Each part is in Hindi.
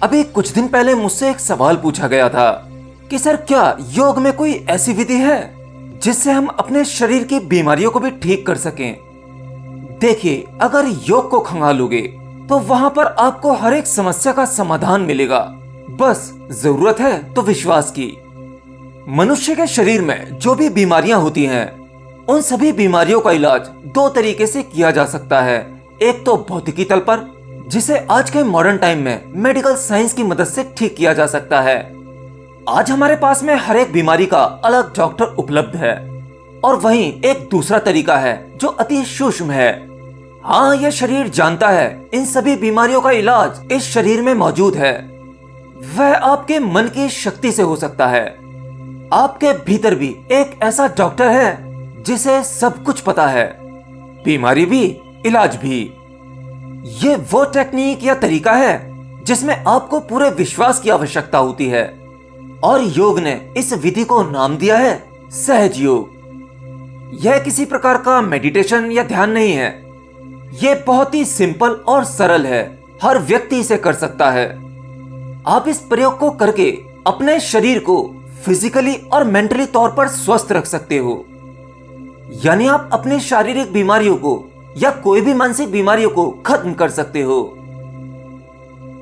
अभी कुछ दिन पहले मुझसे एक सवाल पूछा गया था कि सर क्या योग में कोई ऐसी विधि है जिससे हम अपने शरीर की बीमारियों को भी ठीक कर सकें। देखिए, अगर योग को खंगालोगे तो वहां पर आपको हर एक समस्या का समाधान मिलेगा। बस जरूरत है तो विश्वास की। मनुष्य के शरीर में जो भी बीमारियां होती हैं, उन सभी बीमारियों का इलाज दो तरीके से किया जा सकता है। एक तो भौतिकी तल पर, जिसे आज के मॉडर्न टाइम में मेडिकल साइंस की मदद से ठीक किया जा सकता है। आज हमारे पास में हर एक बीमारी का अलग डॉक्टर उपलब्ध है। और वहीं एक दूसरा तरीका है जो अति सूक्ष्म है। हाँ, यह शरीर जानता है इन सभी बीमारियों का इलाज इस शरीर में मौजूद है। वह आपके मन की शक्ति से हो सकता है। आपके भीतर भी एक ऐसा डॉक्टर है जिसे सब कुछ पता है, बीमारी भी इलाज भी। ये वो टेक्निक या तरीका है जिसमें आपको पूरे विश्वास की आवश्यकता होती है, और योग ने इस विधि को नाम दिया है सहज योग। यह किसी प्रकार का मेडिटेशन या ध्यान नहीं है। यह बहुत ही सिंपल और सरल है, हर व्यक्ति इसे कर सकता है। आप इस प्रयोग को करके अपने शरीर को फिजिकली और मेंटली तौर पर स्वस्थ रख सकते हो। यानी आप अपनी शारीरिक बीमारियों को या कोई भी मानसिक बीमारियों को खत्म कर सकते हो।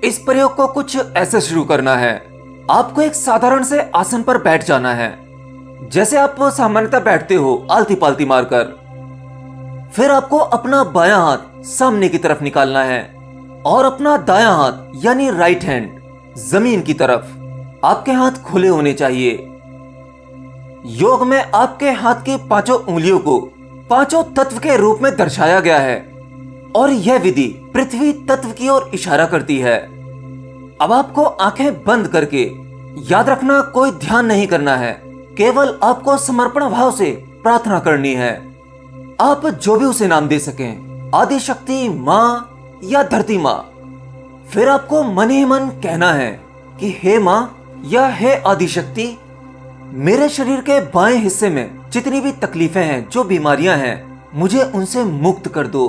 इस प्रयोग को कुछ ऐसे शुरू करना है। आपको एक साधारण से आसन पर बैठ जाना है, जैसे आप सामान्यतः बैठते हो, आलती पालती मारकर। फिर आपको अपना बायां हाथ सामने की तरफ निकालना है और अपना दायां हाथ यानी राइट हैंड जमीन की तरफ। आपके हाथ खुले होने चाहिए। योग में आपके हाथ की पांचों उंगलियों को पांचों तत्व के रूप में दर्शाया गया है, और यह विधि पृथ्वी तत्व की ओर इशारा करती है। अब आपको आंखें बंद करके, याद रखना कोई ध्यान नहीं करना है, केवल आपको समर्पण भाव से प्रार्थना करनी है। आप जो भी उसे नाम दे सकें, आदि शक्ति माँ या धरती माँ। फिर आपको मन ही मन कहना है कि हे माँ या हे आदि शक्ति, मेरे शरीर के बाएं हिस्से में जितनी भी तकलीफें हैं, जो बीमारियां हैं, मुझे उनसे मुक्त कर दो।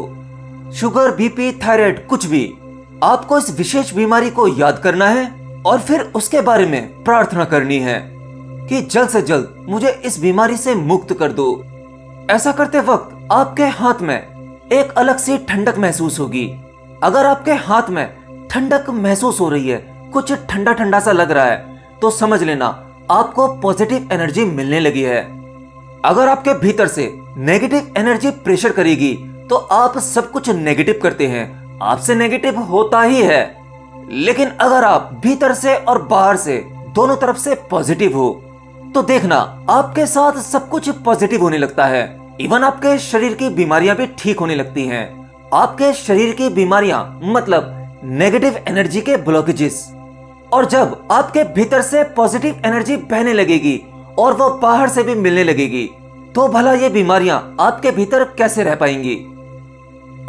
शुगर, बीपी, थायराइड, कुछ भी। आपको इस विशेष बीमारी को याद करना है और फिर उसके बारे में प्रार्थना करनी है कि जल्द से जल्द मुझे इस बीमारी से मुक्त कर दो। ऐसा करते वक्त आपके हाथ में एक अलग सी ठंडक महसूस होगी। अगर आपके हाथ में ठंडक महसूस हो रही है, कुछ ठंडा ठंडा सा लग रहा है, तो समझ लेना आपको पॉजिटिव एनर्जी मिलने लगी है। अगर आपके भीतर से नेगेटिव एनर्जी प्रेशर करेगी तो आप सब कुछ नेगेटिव करते हैं, आपसे नेगेटिव होता ही है। लेकिन अगर आप भीतर से और बाहर से दोनों तरफ से पॉजिटिव हो तो देखना आपके साथ सब कुछ पॉजिटिव होने लगता है। इवन आपके शरीर की बीमारियां भी ठीक होने लगती हैं। आपके शरीर की बीमारियां मतलब नेगेटिव एनर्जी के ब्लॉकेजेस। और जब आपके भीतर से पॉजिटिव एनर्जी बहने लगेगी और वो बाहर से भी मिलने लगेगी, तो भला ये बीमारियां आपके भीतर कैसे रह पाएंगी।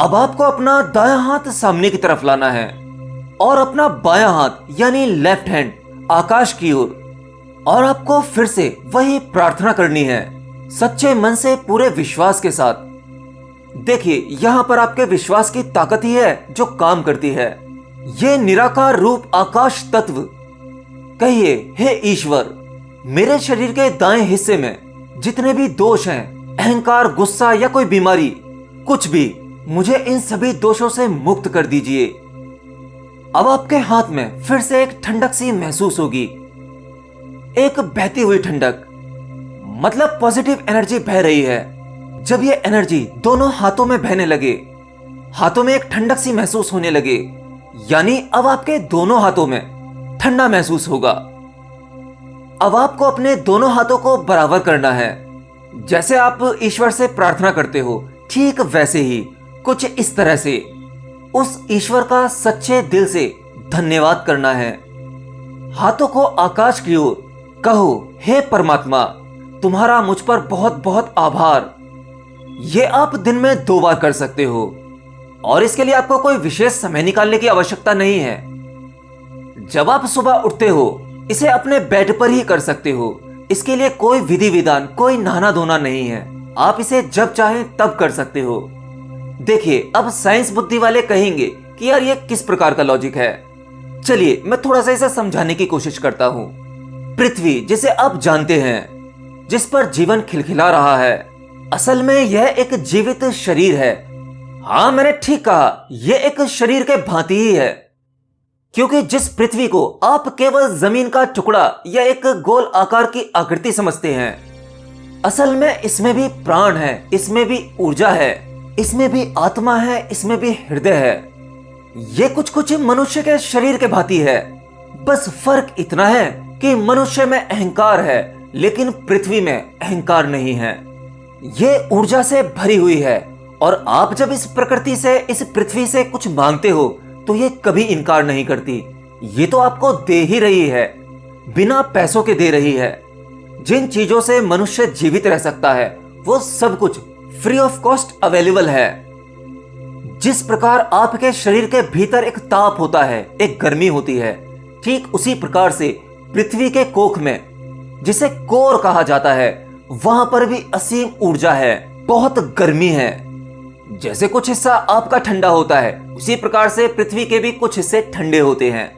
अब आपको अपना दायां हाथ सामने की तरफ लाना है और अपना बायां हाथ यानी लेफ्ट हैंड आकाश की ओर, और आपको फिर से वही प्रार्थना करनी है सच्चे मन से, पूरे विश्वास के साथ। देखिए, यहाँ पर आपके विश्वास की ताकत ही है जो काम करती है। ये निराकार रूप आकाश तत्व कहिए, हे ईश्वर, मेरे शरीर के दाएं हिस्से में जितने भी दोष हैं, अहंकार, गुस्सा या कोई बीमारी, कुछ भी, मुझे इन सभी दोषों से मुक्त कर दीजिए। अब आपके हाथ में फिर से एक ठंडक सी महसूस होगी, एक बहती हुई ठंडक, मतलब पॉजिटिव एनर्जी बह रही है। जब ये एनर्जी दोनों हाथों में बहने लगे, हाथों में एक ठंडक सी महसूस होने लगे, यानी अब आपके दोनों हाथों में ठंडा महसूस होगा। अब आपको अपने दोनों हाथों को बराबर करना है। जैसे आप ईश्वर से प्रार्थना करते हो, ठीक वैसे ही कुछ इस तरह से उस ईश्वर का सच्चे दिल से धन्यवाद करना है। हाथों को आकाश की ओर कहो, हे परमात्मा, तुम्हारा मुझ पर बहुत बहुत आभार। ये आप दिन में 2 बार कर सकते हो, और इसके लिए आपको कोई विशेष समय निकालने की आवश्यकता नहीं है। जब आप सुबह उठते हो, इसे अपने बेड पर ही कर सकते हो। इसके लिए कोई विधि विधान, कोई नहाना धोना नहीं है। आप इसे जब चाहें तब कर सकते हो। देखिए, अब साइंस बुद्धि वाले कहेंगे कि यार ये किस प्रकार का लॉजिक है। चलिए मैं थोड़ा सा इसे समझाने की कोशिश करता हूं। पृथ्वी जिसे आप जानते हैं, जिस पर जीवन खिलखिला रहा है, असल में यह एक जीवित शरीर है। हाँ, मैंने ठीक कहा, यह एक शरीर के भांति ही है। क्योंकि जिस पृथ्वी को आप केवल जमीन का टुकड़ा या एक गोल आकार की आकृति समझते हैं, असल में इसमें भी प्राण है, इसमें भी ऊर्जा है, इसमें भी आत्मा है, इसमें भी हृदय है। ये कुछ कुछ मनुष्य के शरीर के भांति है। बस फर्क इतना है कि मनुष्य में अहंकार है, लेकिन पृथ्वी में अहंकार नहीं है। ये ऊर्जा से भरी हुई है, और आप जब इस प्रकृति से, इस पृथ्वी से कुछ मांगते हो तो ये कभी इनकार नहीं करती। ये तो आपको दे ही रही है, बिना पैसों के दे रही है। जिन चीजों से मनुष्य जीवित रह सकता है वो सब कुछ फ्री ऑफ कॉस्ट अवेलेबल है। जिस प्रकार आपके शरीर के भीतर एक ताप होता है, एक गर्मी होती है, ठीक उसी प्रकार से पृथ्वी के कोख में, जिसे कोर कहा जाता है, वहां पर भी असीम ऊर्जा है, बहुत गर्मी है। जैसे कुछ हिस्सा आपका ठंडा होता है, उसी प्रकार से पृथ्वी के भी कुछ हिस्से ठंडे होते हैं।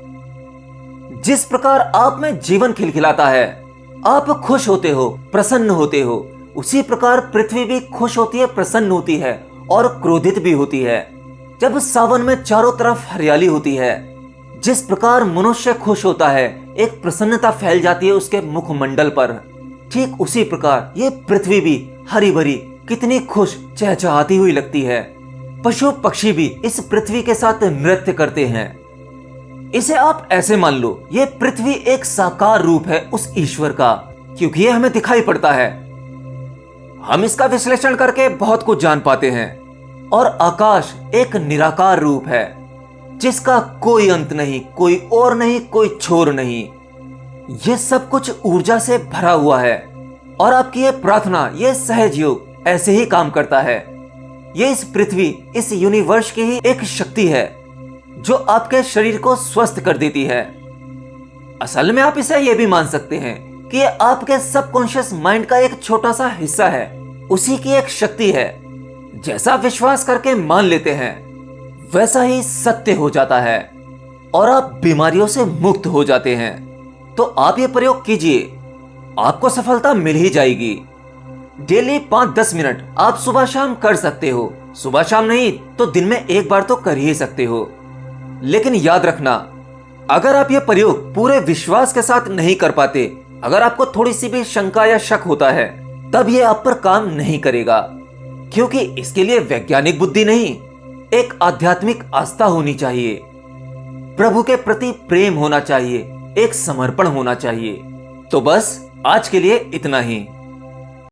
जिस प्रकार आप में जीवन खिलखिलाता है, आप खुश होते हो, प्रसन्न होते हो, उसी प्रकार पृथ्वी भी खुश होती है, प्रसन्न होती है और क्रोधित भी होती है। जब सावन में चारों तरफ हरियाली होती है, जिस प्रकार मनुष्य खुश होता है, एक प्रसन्नता फैल जाती है उसके मुखमंडल पर, ठीक उसी प्रकार ये पृथ्वी भी हरी भरी, कितनी खुश चहचहाती हुई लगती है। पशु पक्षी भी इस पृथ्वी के साथ नृत्य करते हैं। इसे आप ऐसे मान लो, ये पृथ्वी एक साकार रूप है उस ईश्वर का, क्योंकि ये हमें दिखाई पड़ता है। हम इसका विश्लेषण करके बहुत कुछ जान पाते हैं। और आकाश एक निराकार रूप है, जिसका कोई अंत नहीं, कोई और नहीं, कोई छोर नहीं। ये सब कुछ ऊर्जा से भरा हुआ है, और आपकी ये प्रार्थना, ये सहज योग ऐसे ही काम करता है। ये इस पृथ्वी, इस यूनिवर्स की ही एक शक्ति है जो आपके शरीर को स्वस्थ कर देती है। असल में आप इसे ये भी मान सकते हैं कि ये आपके सबकॉन्शियस माइंड का एक छोटा सा हिस्सा है, उसी की एक शक्ति है। जैसा विश्वास करके मान लेते हैं, वैसा ही सत्य हो जाता है और आप बीमारियों से मुक्त हो जाते हैं। तो आप ये प्रयोग कीजिए, आपको सफलता मिल ही जाएगी। डेली 5-10 मिनट आप सुबह शाम कर सकते हो। सुबह शाम नहीं तो दिन में एक बार तो कर ही सकते हो। लेकिन याद रखना, अगर आप ये प्रयोग पूरे विश्वास के साथ नहीं कर पाते, अगर आपको थोड़ी सी भी शंका या शक होता है, तब ये आप पर काम नहीं करेगा। क्योंकि इसके लिए वैज्ञानिक बुद्धि नहीं, एक आध्यात्मिक आस्था होनी चाहिए, प्रभु के प्रति प्रेम होना चाहिए, एक समर्पण होना चाहिए। तो बस आज के लिए इतना ही।